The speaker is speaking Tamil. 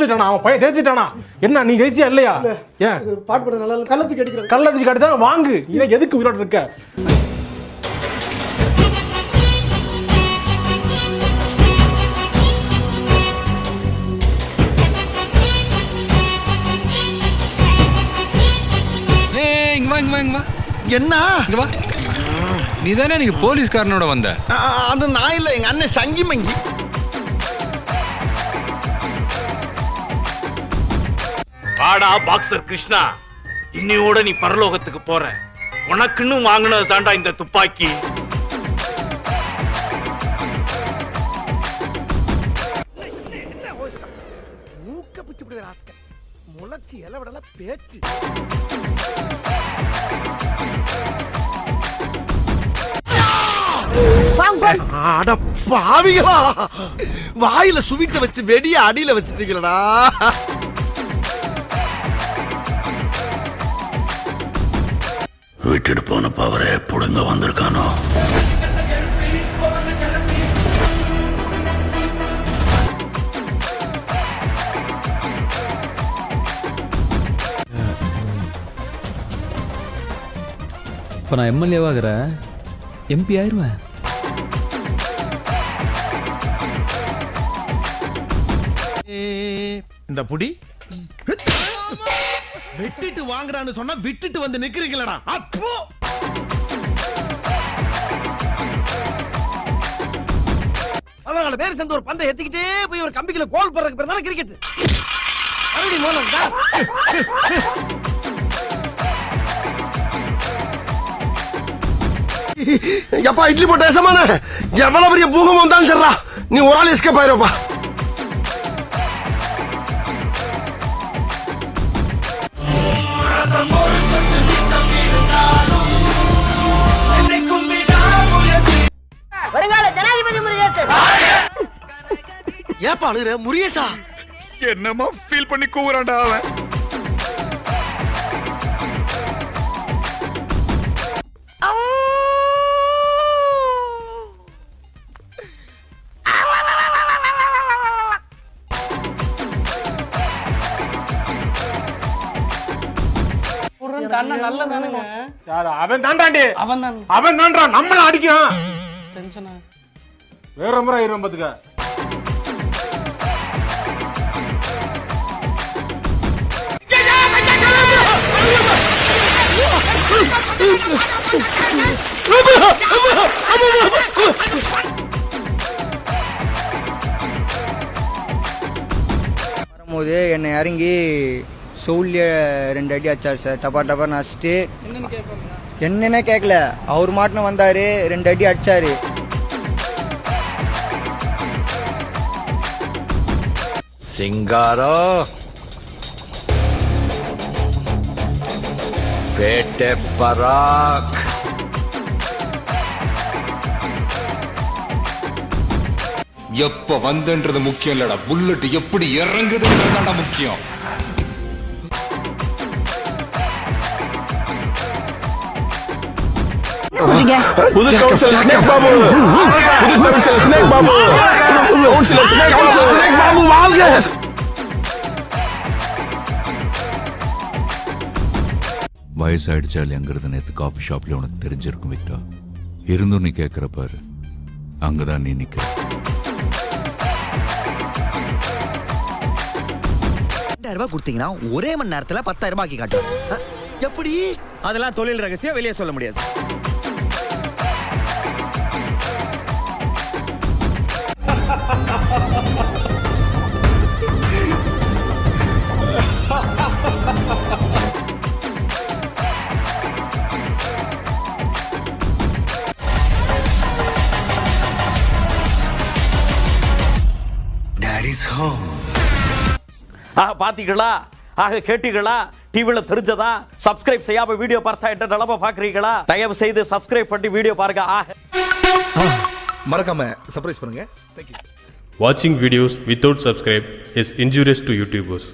ஜெயிச்சிட்டானா அவன் பையன் ஜெயிச்சிட்டானா என்ன நீ ஜெயிச்சியா இல்லையா ஏன் பாட்டு பாட நல்லா கள்ளத்துக்கு அடிக்கிறேன் கள்ளத்துக்கு கடிதான் வாங்கு இவன் எதுக்கு உயிரோட இருக்க என்ன நீ தானே நீங்க போலீஸ்காரனோட வந்த அது நான் இல்ல எங்க அண்ணன் சங்கி மங்கி வாடா பாக்ஸர் கிருஷ்ணா இன்னையோட நீ பரலோகத்துக்கு போற உனக்குன்னு வாங்கினது தாண்டா இந்த துப்பாக்கி மூக்க பிச்சு விடுற முளைச்சி இலவிடல பேச்சு அட பாவிகளா வாயில சுவிட்ட வச்சு வெடிய அடியில வச்சுட்டீங்களடா விட்டுட்டு போன பவரே புடுங்க வந்திருக்கானோ இப்போ நான் எம்எல்ஏவாகிறேன் எம்பி ஆயிடுவேன். இந்த புடி வெட்டிட்டு வாங்குறான்னு சொன்னா விட்டுட்டு வந்து நிக்கிறீங்களடா அப்போ அவங்கள பேர் சேர்ந்து ஒரு பந்தை எத்திக்கிட்டே போய் ஒரு கம்பிக்குள்ள கோல் போடுறதுக்கு பேர் தானே கிரிக்கெட் மறுபடியும் மோனண்டா எப்பா இட்லி போட்ட ஏசமான எவ்வளவு பெரிய பூகம்பம் வந்தாலும் சரிடா நீ ஒரு ஆள் எஸ்கேப் ஆயிருப்பா வருங்கால ஜனாதிபதி முருகேசன் ஏப்பா அழுகுற முருகேசா என்னமா ஃபீல் பண்ணி கூவுறான்டா அவன் நல்லதானுங்க அவன் தாண்டாண்டி அவன் தாண்டா நம்மள அடிக்கும் வேற முறை ஆயிரும் பாத்துக்க வரும்போது என்னை இறங்கி சோல்லிய 2 அடி அடிச்சார் சார். டப்பா டப்பா நடிச்சிட்டு என்னன்னே கேட்கல, அவர் மாட்டுன்னு வந்தாரு, 2 அடி அடிச்சாரு. சிங்காரோ பேட்டை பராக் எப்ப வந்தன்றது முக்கியம் இல்லடா, புல்லட் எப்படி இறங்குதுன்றதுதான்டா முக்கியம். புது கவுன்சிலர் ஸ்னேக் பாபு, புது councillor snake Babu, councillor snake Babu வாழ்க. வயசாயிடுச்சா இல்லையாங்கிறது நேற்று காஃபி ஷாப்ல உனக்கு தெரிஞ்சிருக்கும் விக்டா. இருந்தும் நீ கேட்கிற பாரு, அங்கதான் நீ நிக்கிற. 2000 ரூபாய் கொடுத்தீங்கன்னா ஒரே மணி நேரத்துல 10,000 ரூபாய் காட்டும். எப்படி? அதெல்லாம் தொழில் ரகசியம், வெளியே சொல்ல முடியாது. Daddy's home. பாத்தீங்களா? ஆக கேட்டீங்களா? டிவில தெரிஞ்சதா? சப்ஸ்கிரைப் செய்யாம வீடியோ பார்த்தா என்ன நிலைமை பாக்குறீங்களா? தயவு செய்து சப்ஸ்கிரைப் பண்ணி வீடியோ பாருங்க. மறக்காம சர்ப்ரைஸ் பண்ணுங்க. Thank you. Watching videos without subscribe is injurious to YouTubers.